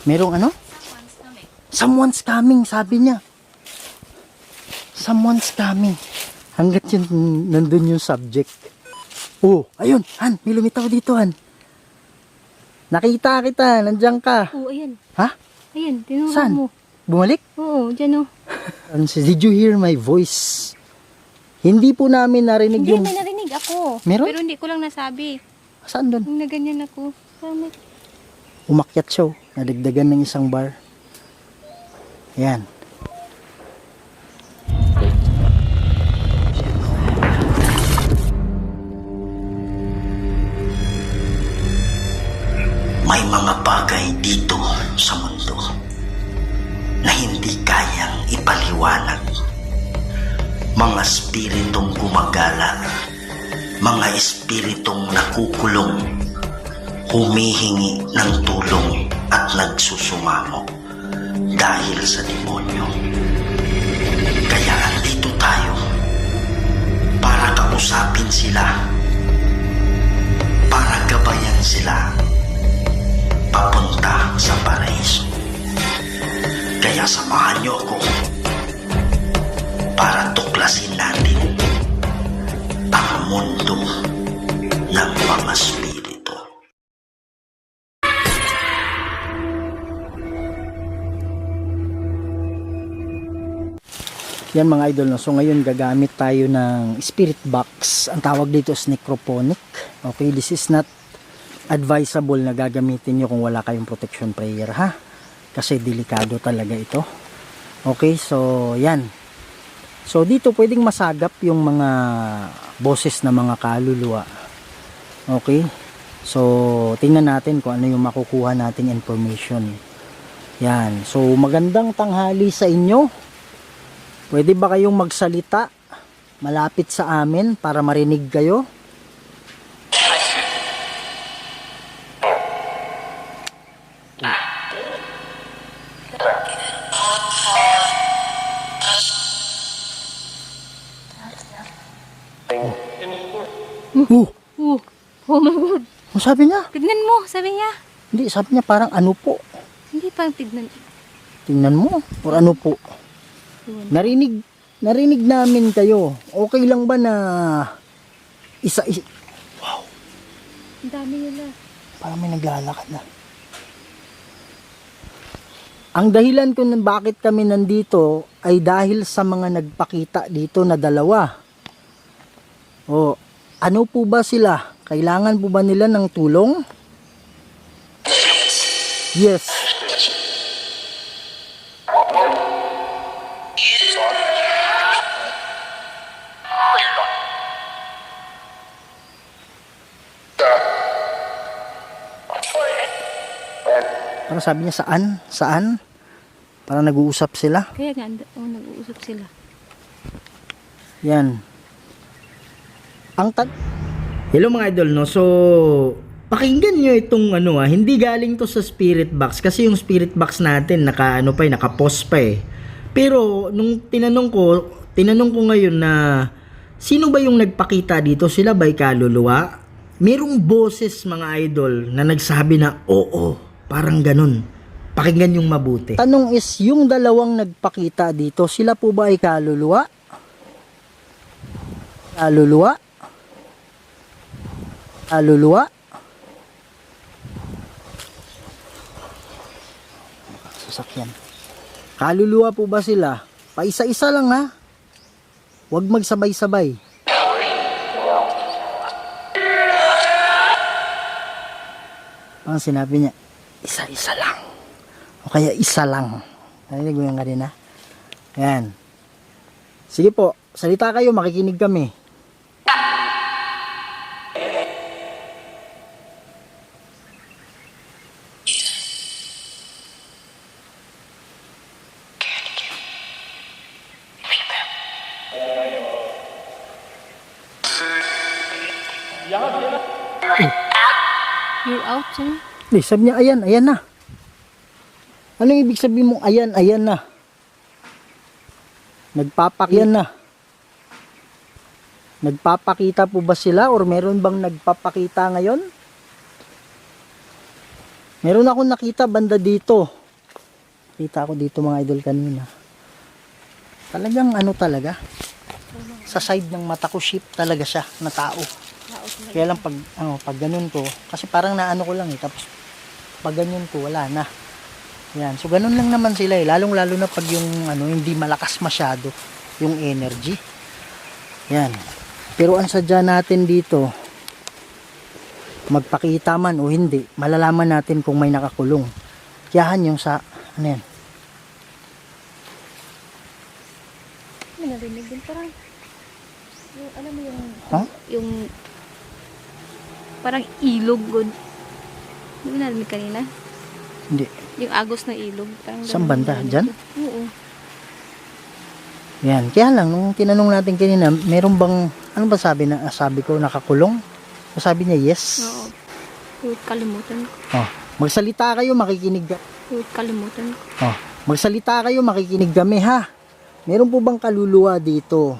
Merong ano? Someone's coming, sabi niya. Someone's coming. Hanggat yun, nandun yung subject. Oh, ayun, Han, may lumitaw dito, Han. Nakita kita, nandiyan ka. Oo, ayan. Ha? Ayan, tinuro Saan? mo. Bumalik? Oo, dyan o. Did you hear my voice? Hindi po namin narinig Hindi, yung... may narinig ako. Meron? Pero hindi ko lang nasabi. Saan doon? Nung naganyan ako. Sana. Umakyat siya, oh. Nadagdagan ng isang bar. Yan. May mga bagay dito sa mundo na hindi kayang ipaliwanag. Mga espiritong gumagala, mga espiritong nakukulong, humihingi ng tulong at nagsusumamo dahil sa demonyo. Kaya andito tayo para kausapin sila, para gabayan sila papunta sa paraiso. Kaya samahan niyo ako para tuklasin natin ang mundo ng mga spirito. Yan mga idol, no? So ngayon gagamit tayo ng spirit box. Ang tawag dito is necrophonic. Okay, this is not advisable na gagamitin nyo kung wala kayong protection prayer, ha, kasi delikado talaga ito. Okay, so yan. So dito pwedeng masagap yung mga boses na mga kaluluwa. Okay, so tingnan natin kung ano yung makukuha nating information. Yan, so magandang tanghali sa inyo. Pwede ba kayong magsalita malapit sa amin para marinig kayo? Oh my God. Ang sabi niya? Tignan mo, sabi niya. Hindi, sabi niya parang ano po. Hindi parang tignan. Tingnan mo, or ano po. Narinig namin kayo. Okay lang ba na wow, Ang dami nila. parang may naglalakad na. Ang dahilan kung bakit kami nandito ay dahil sa mga nagpakita dito na dalawa. O, ano po ba sila? Kailangan po ba nila ng tulong? Yes. Parang sabi niya saan? Saan? Parang nag-uusap sila. Kaya nga, nag-uusap sila. Yan. Hello mga idol, no? So, pakinggan nyo itong ano hindi galing to sa spirit box kasi yung spirit box natin naka-post pa eh. Pero nung tinanong ko ngayon na sino ba yung nagpakita dito? Sila ba'y kaluluwa? Merong boses mga idol na nagsabi na oo, parang ganun. Pakinggan yung mabuti. Tanong is, yung dalawang nagpakita dito, sila po ba ay kaluluwa? Kaluluwa? Kaluluwa? Sasakyan. Kaluluwa po ba sila? Paisa-isa lang ha. Huwag magsabay-sabay. Ang sinabi niya, isa-isa lang. O kaya isa lang. Narinig mo yung kanina? Ayan. Sige po, salita kayo, makikinig kami. You're out, sir? Sabi niya, ayan, ayan na. Anong ibig sabihin mong ayan, ayan na? Nagpapakyan na. Nagpapakita po ba sila or meron bang nagpapakita ngayon? Meron akong nakita banda dito. Kita ko dito mga idol kanina. Talagang ano talaga. Sa side ng mata ko sheep talaga siya na tao. Kaya lang pag ganun ko, kasi parang naano ko lang eh, tapos pag ganyan ko wala na. Yan. So ganun lang naman sila eh, lalong-lalo na pag yung hindi malakas masyado yung energy. Yan. Pero ang sadya natin dito, magpakita man o hindi, malalaman natin kung may nakakulong. Kiyahan yung sa, ano yan? May narinig din parang, yung, alam mo yung, Huh? yung, parang ilog, good. Hindi mo narinig kanina? Hindi. Yung agos ng ilog. Parang Saan ganun banda? yung narinig Dyan? ko. Oo. Yan. Kaya lang, nung tinanong natin kanina, meron bang, ano ba sabi ko, nakakulong? So, sabi niya, yes. Oo. Huwag kalimutan ko. Oh, magsalita kayo, makikinig. Huwag kalimutan ko. Oh, magsalita kayo, makikinig kami ha. Meron po bang kaluluwa dito?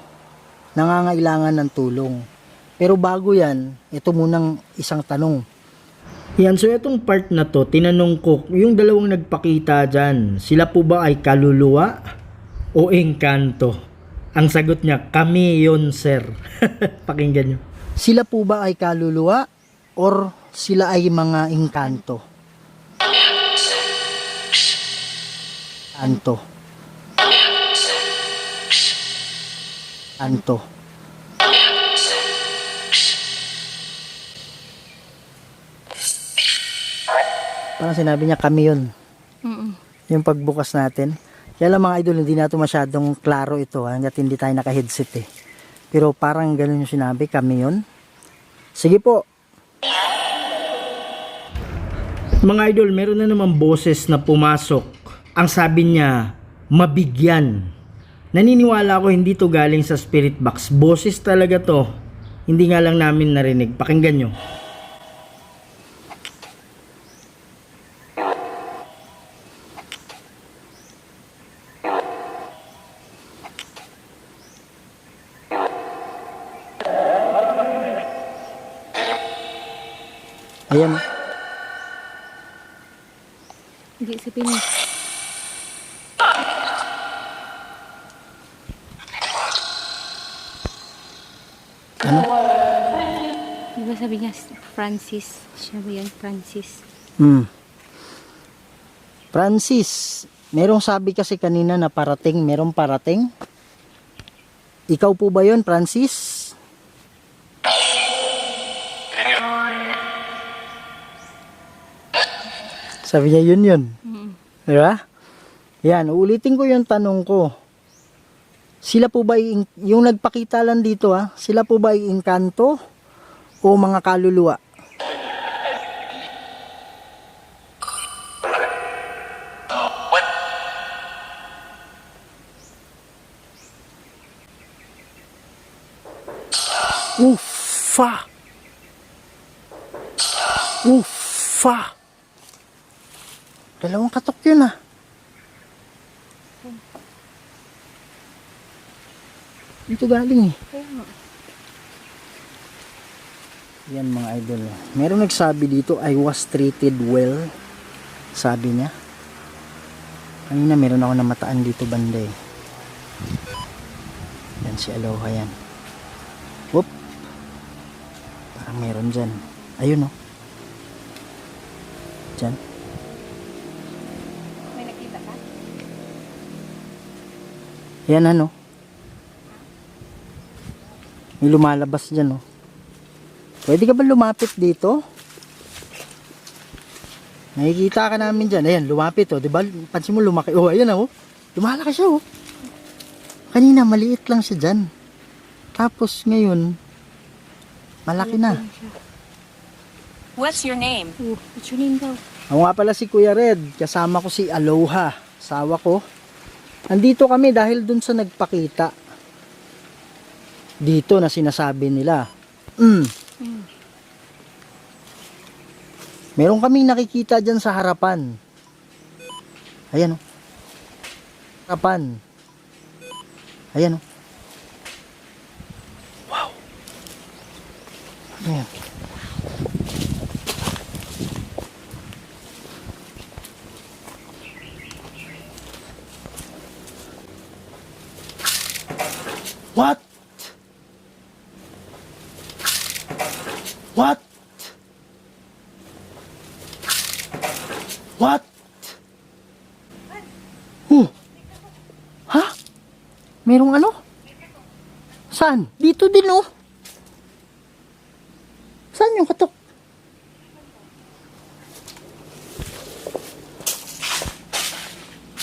Nangangailangan ng tulong. Pero bago yan, ito munang isang tanong. Yan, so itong part na to, tinanong ko, yung dalawang nagpakita dyan, sila po ba ay kaluluwa o engkanto? Ang sagot niya, kami yon sir. Pakinggan nyo. Sila po ba ay kaluluwa or sila ay mga engkanto? Anto. Anto. Parang sinabi niya kami yun. Yung pagbukas natin. Kaya lang mga idol, hindi na ito masyadong klaro ito hanggat hindi tayo naka-headset eh. Pero parang ganun yung sinabi, kami yun. Sige po. Mga idol, meron na naman boses na pumasok. Ang sabi niya, mabigyan. Naniniwala ko hindi to galing sa spirit box. Boses talaga to. Hindi nga lang namin narinig. Pakinggan nyo. Ayan. Hindi sabihin niya. Ano? Di ba sabi niya, Francis? Siya ba yan, Francis? Francis, merong sabi kasi kanina na parating, merong parating. Ikaw po ba yun, Francis? Sabi niya yun. Diba? Yan, ulitin ko yung tanong ko. Sila po ba yung nagpakita lang dito sila po ba ay engkanto o mga kaluluwa? Uffa! Uffa! Dalawang katok yun Dito galing eh. Yan mga idol. Meron nagsabi dito, I was treated well. Sabi niya. Kanina meron ako namataan dito banda eh. Yan si Aloha yan. Whoop. Parang meron dyan. Ayun Dyan. May nakita ka? Yan May lumalabas dyan Pwede ka ba lumapit dito? Nakikita ka namin dyan. Ayan, lumapit diba? Pansin mo lumaki. Ayan lumalaki siya Kanina maliit lang siya dyan. Tapos ngayon, malaki na. What's your name? What's your name daw? Ako nga pala si Kuya Red. Kasama ko si Aloha. Asawa ko. Andito kami dahil dun sa nagpakita. Dito na sinasabi nila. Meron kaming nakikita dyan sa harapan. Ayan Harapan. Ayan Wow. Ayan. What? What? What? Ha? Merong ano? Saan? Dito din oh. Saan yung katok?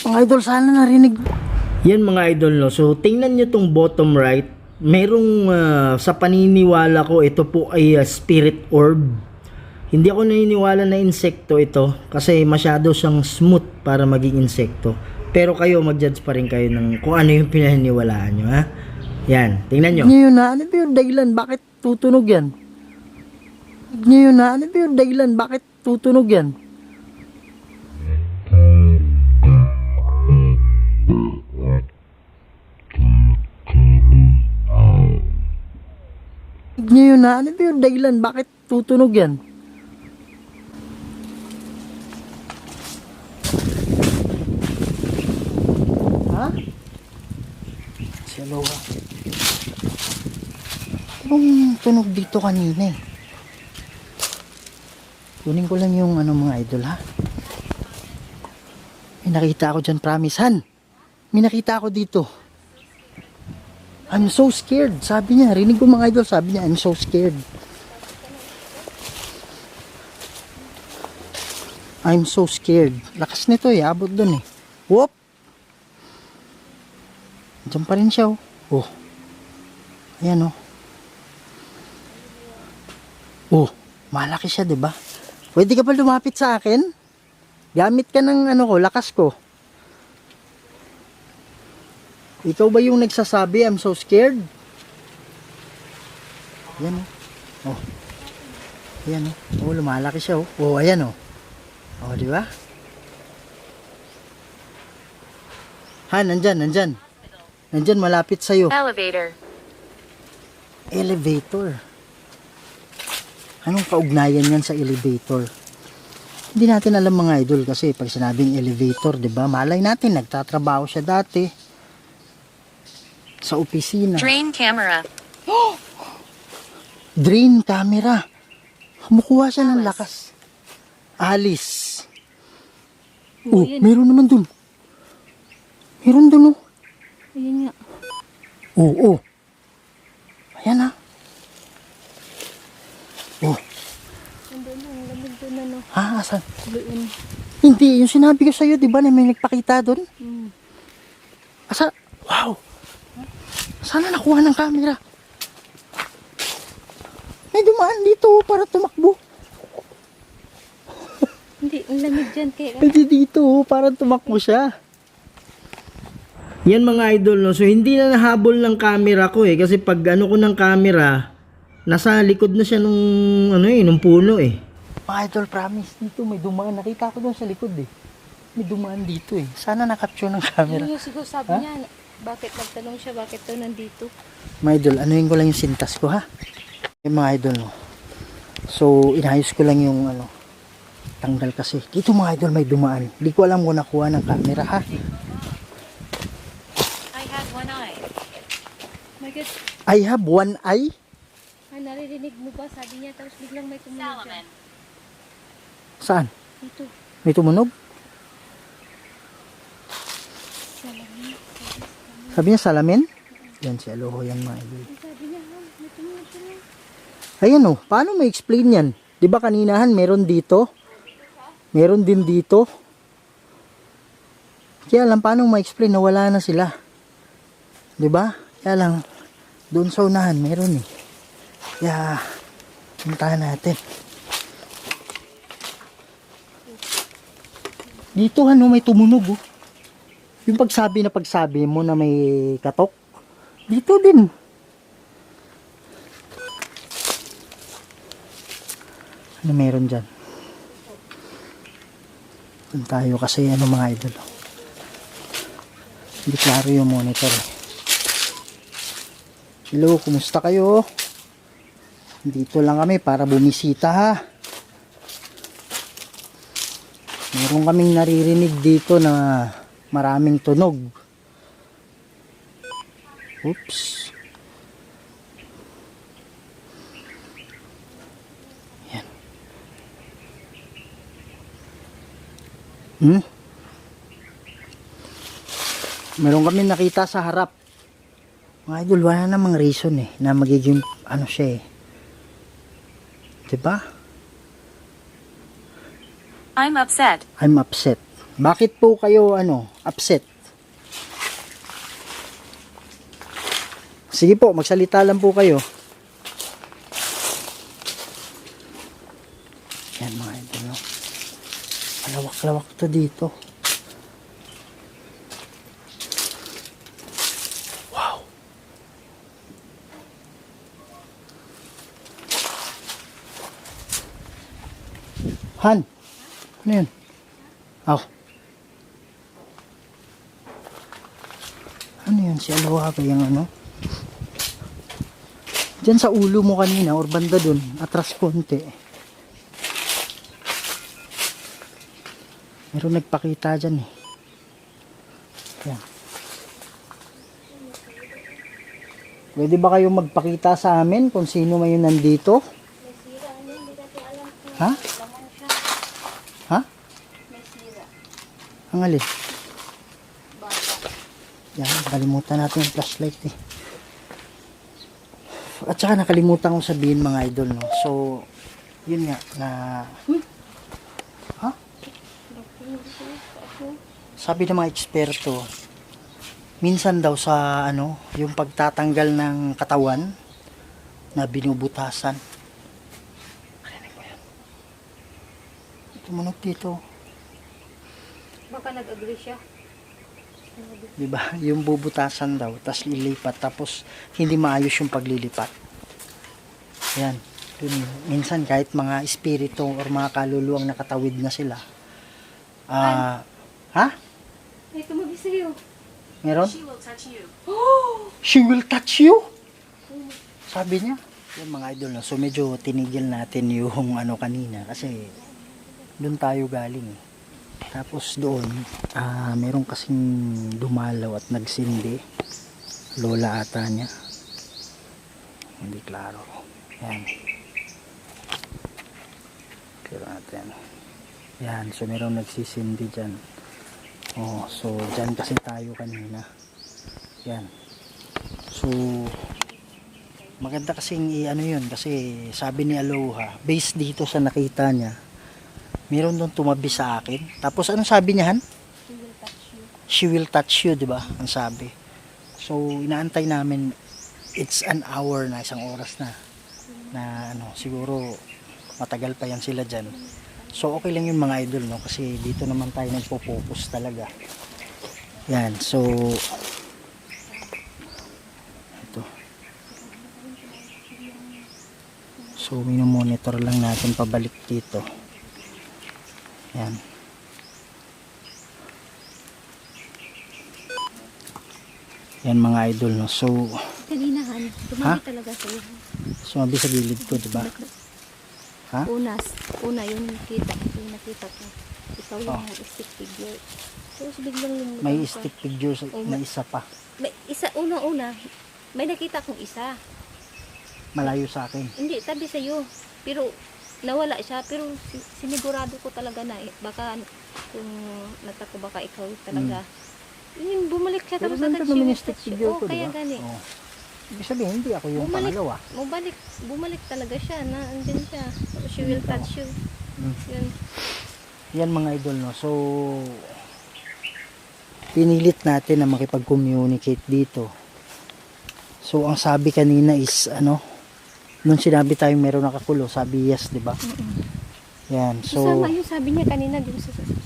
Mga idol, sana narinig. Yan mga idol, no. So, tingnan nyo tong bottom right. Merong sa paniniwala ko, ito po ay spirit orb. Hindi ako naniniwala na insekto ito kasi masyado siyang smooth para maging insekto. Pero kayo, mag-judge pa rin kayo ng kung ano yung pinaniniwalaan nyo, ha? Yan, tingnan nyo. Ngayon na, ano ba yung dahilan? Bakit tutunog yan? Ngayon na, ano ba yung dahilan? Bakit tutunog yan? Ngayon na, ano ba yung dahilan? Bakit tutunog yan? Ha? Hello. Anong tunog dito kanina eh? Kunin ko lang yung ano mga idol ha. May nakita ako dyan, promise han. May nakita ako dito. I'm so scared. Sabi niya, rinig ko mga idol, sabi niya, I'm so scared. I'm so scared. Lakas nito eh, abot dun eh. Whoop! Diyan pa rin siya oh. Oh. Ayan oh. Oh, malaki siya, 'di ba? Pwede ka pa lumapit sa akin? Gamit ka ng ano ko, lakas ko. Ikaw ba yung nagsasabi, I'm so scared? Ayan oh. Oh. Ayan oh. Oh, lumalaki siya oh. Oh, ayan oh. Oh, 'di ba? Ha, nandyan. Nandyan, malapit sa'yo. Elevator. Elevator. Anong kaugnayan yan sa elevator? Hindi natin alam mga idol kasi pag sinabing elevator, 'di ba? Malay natin nagtatrabaho siya dati sa opisina. Drain camera. Drain camera. Kumukuha siya ng lakas. Alice. Oh, meron naman dun. Meron dun oh. Ayun nga. Oo. Ayan na. Oh. Nandun na, ang lamig doon ano. Ha, asan? Doon. Hindi, yung sinabi ko sa'yo, di ba, na may nagpakita doon? Asa? Wow. Sana nakuha ng camera. May dumaan dito para tumakbo. Hindi, ang lamig dyan. Kaya Hindi dito para tumakbo siya. Yan mga idol, no? So hindi na nahabol ng camera ko eh kasi pag ano ko ng camera, nasa likod na siya nung ano eh, nung puno eh. Mga idol, promise, dito may dumaan. Nakita ko doon sa likod eh. May dumaan dito eh. Sana na-capture ng camera. yun yung siguro sabi niya, bakit nagtanong siya, bakit daw nandito? Mga idol, anuin ko lang yung sintas ko ha. Yung mga idol, no? So, inayos ko lang yung ano, tanggal kasi. Dito mga idol, may dumaan. Hindi ko alam kung nakuha ng camera ha. I had one eye. My God, I have one eye. naririnig mo ba? Sabi niya, tapos biglang may tumunog dyan. Saan? Dito. May tumunog? Sabi niya salamin? Yan si Aloho yan mga idol. Sabi niya, may tumunog dyan. Ayan oh, paano may explain yan? Di ba kaninahan meron dito? Meron din dito. Kaya lang paano ma-explain na wala na sila? Di ba? Kaya lang doon sa unahan meron eh. Kaya puntahan natin. Dito ano may tumunog oh. Yung pagsabi mo na may katok. Dito din. Ano meron dyan? Doon tayo kasi ano mga idol. Hindi klaro yung monitor eh. Hello, kumusta kayo? Dito lang kami para bumisita ha. Meron kaming naririnig dito na maraming tunog. Oops. Meron kami nakita sa harap. Mga idol, wala namang reason na magiging ano siya diba? I'm upset. I'm upset. Bakit po kayo upset? Sige po, magsalita lang po kayo. Yan mga idol, no? Malawak-lawak to dito. Wow. Han, ano yun? Aw. Ano yun? Si Aloha ba yung Diyan sa ulo mo kanina, or banda dun, atras konti. Meron nagpakita dyan Yan. Pwede ba kayo magpakita sa amin kung sino may nandito? Ha? Ha? Ang alin? Yan, kalimutan natin yung flashlight At saka nakalimutan kong sabihin mga idol, no? So, yun nga, ha? Sabi ng mga eksperto, minsan daw sa, yung pagtatanggal ng katawan na binubutasan. Karinig mo yan. Tumunog dito. Baka nag-agree siya. Diba? Yung bubutasan daw, tapos lilipat, tapos hindi maayos yung paglilipat. Yan. Yun, minsan kahit mga espiritu or mga kaluluwang nakatawid na sila. Ha? Ay, tumagi sa'yo. Meron? She will touch you. She will touch you? Sabi niya. Yung mga idol na. So medyo tinigil natin yung kanina kasi doon tayo galing Tapos doon, meron kasing dumalaw at nagsindi. Lola ata niya. Hindi klaro. Yan. Pero natin. Yan. So meron nagsisindi dyan. So dyan kasi tayo kanina. Yan. So maganda kasing yun. Kasi sabi ni Aloha, based dito sa nakita niya, meron doon tumabi sa akin. Tapos anong sabi niya, Han? She will touch you, di ba? Ang sabi. So inaantay namin, it's an hour na, isang oras na siguro matagal pa yan sila dyan. So okay lang yung mga idol, no? Kasi dito naman tayo nagpo-focus talaga. Yan, so ito. So monitor lang natin pabalik dito. Yan. Yan mga idol, no. So Kaninahan, tumabi talaga sa'yo. sumabi sa gilid ko, di ba? Ha? Una yung nakita ko. Ikaw yung stick figure. Tapos biglang lumutang May ka. stick figure na isa pa. Unang-una, may nakita akong isa. Malayo sa akin. Hindi, tabi sa'yo. Pero nawala siya. Pero sinigurado ko talaga na baka kung natako baka ikaw talaga. Yung bumalik siya Pero tapos nandun agad naman siya. yung stick figure ko, di kaya ba? gani. Oo. Ibig sabihin, hindi ako yung pangalawa. Bumalik talaga siya na andyan siya. She will touch you. Yun. Yan mga idol, no. So pinilit natin na makipag-communicate dito. So ang sabi kanina is nung sinabi tayong meron nakakulo, sabi yes, di ba? Yan. So Kasama yung sabi niya kanina dun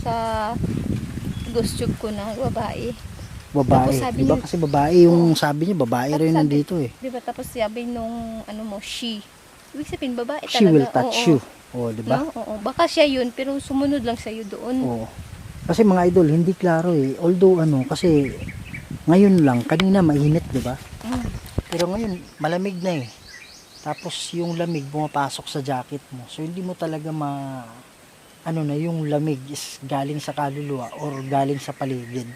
sa ghost tube ko na babae. babae. Tapos sabi Di ba niya- kasi babae yung sabi niya, babae Tapos rin sabi- nandito eh. Diba? Tapos sabi nung she. Ibig sabihin babae talaga. She will touch Oo. you. Oh, di ba? No? Oo. Baka siya yun pero sumunod lang sa'yo doon. Oo. Kasi mga idol, hindi klaro eh. Although kasi ngayon lang, kanina mainit, di ba? Pero ngayon, malamig na eh. Tapos yung lamig pumapasok sa jacket mo. So hindi mo talaga yung lamig is galing sa kaluluwa or galing sa paligid.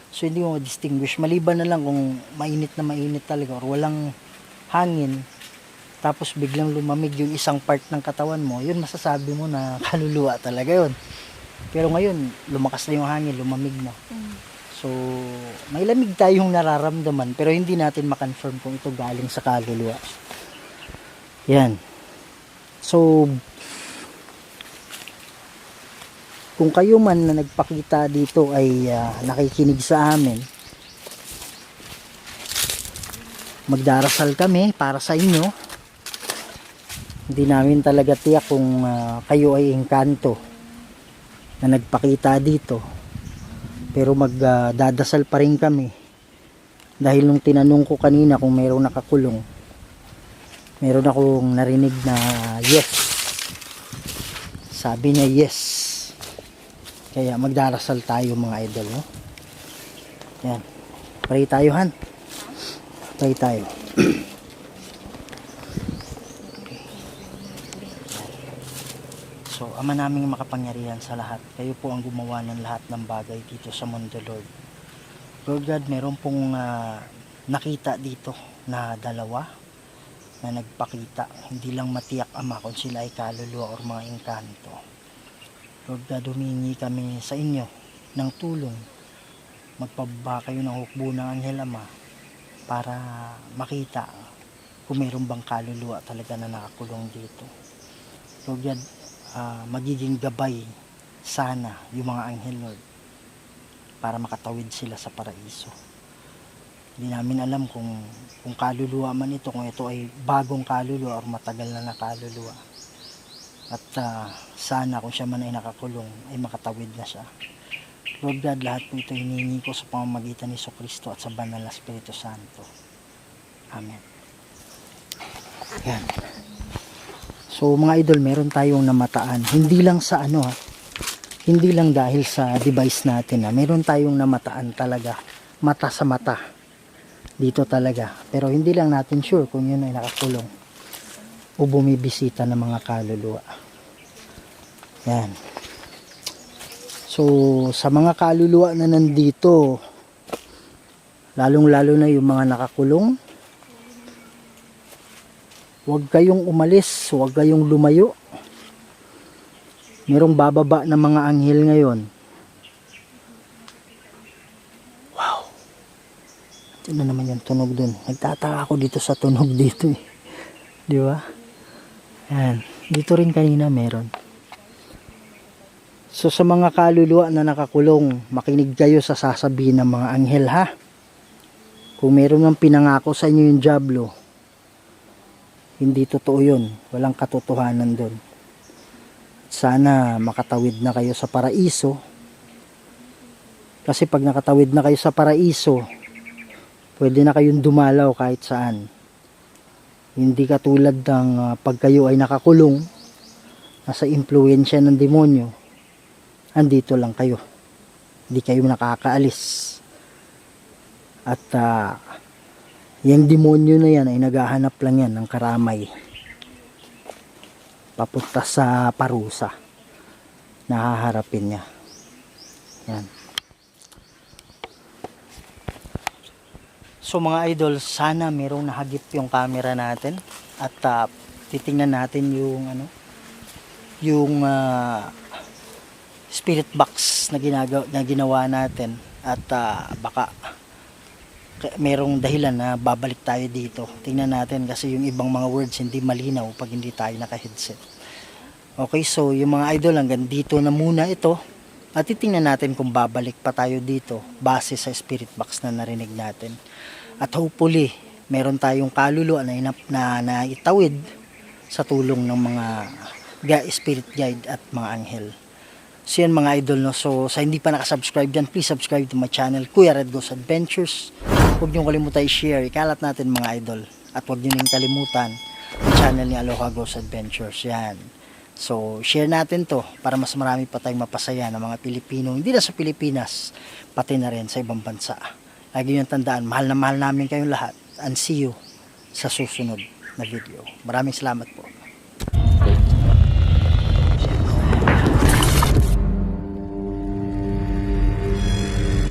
So hindi mo ma-distinguish. Maliban na lang kung mainit na mainit talaga or walang hangin. Tapos biglang lumamig yung isang part ng katawan mo. Yun masasabi mo na kaluluwa talaga yun. Pero ngayon, lumakas na yung hangin, lumamig na. Mm. So, may lamig tayong nararamdaman pero hindi natin makonfirm kung ito galing sa kaluluwa. Yan. So, kung kayo man na nagpakita dito ay nakikinig sa amin, magdarasal kami para sa inyo. Hindi namin talaga tiyak kung kayo ay engkanto na nagpakita dito. Pero magdadasal pa rin kami. Dahil nung tinanong ko kanina kung mayroong nakakulong, meron akong narinig na yes. Sabi niya yes. Kaya magdarasal tayo mga idol, no? Yan. Pray tayo, Han. Pray tayo. So, Ama naming makapangyarihan sa lahat, kayo po ang gumawa ng lahat ng bagay dito sa mundo, Lord. Lord God, meron pong nakita dito na dalawa na nagpakita. Hindi lang matiyak, Ama, kung sila ay kaluluwa o mga engkanto. Lord God, humingi kami sa inyo ng tulong. Magpababa kayo ng hukbo ng anghel, Ama, para makita kung meron bang kaluluwa talaga na nakakulong dito. Lord God, magiging gabay sana yung mga anghel, Lord, para makatawid sila sa paraiso. Hindi namin alam kung kaluluwa man ito, kung ito ay bagong kaluluwa o matagal na nakaluluwa. At sana kung siya man ay nakakulong ay makatawid na siya. Lord God, lahat po ito hinihingi ko sa pamamagitan ni Jesucristo at sa banal na Espiritu Santo. Amen. Yan. So mga idol, meron tayong namataan. Hindi lang sa hindi lang dahil sa device natin. Meron tayong namataan talaga. Mata sa mata. Dito talaga. Pero hindi lang natin sure kung yun ay nakakulong o bumibisita ng mga kaluluwa. Yan. So sa mga kaluluwa na nandito, lalong-lalo na yung mga nakakulong, huwag kayong umalis, huwag kayong lumayo. Merong bababa na mga anghel ngayon. Wow. Ito na naman yung tunog dun. Nagtataka ako dito sa tunog dito eh. Di ba? Yan. Dito rin kanina meron. So sa mga kaluluwa na nakakulong, makinig kayo sa sasabihin ng mga anghel, ha? Kung meron ng pinangako sa inyo yung diablo, hindi totoo yun. Walang katotohanan doon. Sana makatawid na kayo sa paraiso. Kasi pag nakatawid na kayo sa paraiso, pwede na kayong dumalaw kahit saan. Hindi katulad ng pag kayo ay nakakulong, nasa impluensya ng demonyo, andito lang kayo. Hindi kayo nakakaalis. At yung demonyo na yan ay naghahanap lang yan ng karamay papunta sa parusa na haharapin niya. Yan. So mga idol, sana merong nahagip yung camera natin at titingnan natin yung spirit box na ginawa natin at baka merong dahilan na babalik tayo dito. Tingnan natin kasi yung ibang mga words hindi malinaw pag hindi tayo naka-headset. Okay, so yung mga idol, hanggang dito na muna ito. At titingnan natin kung babalik pa tayo dito base sa spirit box na narinig natin. At hopefully, meron tayong kaluluwa na itawid sa tulong ng mga spirit guide at mga anghel. So yan mga idol, no? So sa hindi pa nakasubscribe dyan, please subscribe to my channel, Kuya Red Goes Adventures. Huwag niyong kalimutan i-share, ikalat natin mga idol. At huwag niyo rin kalimutan ang channel ni Aloha Goes Adventures. Yan. So share natin to para mas marami pa tayong mapasaya ng mga Pilipino, hindi na sa Pilipinas, pati na rin sa ibang bansa. Lagi niyong tandaan, mahal na mahal namin kayong lahat. And see you sa susunod na video. Maraming salamat po.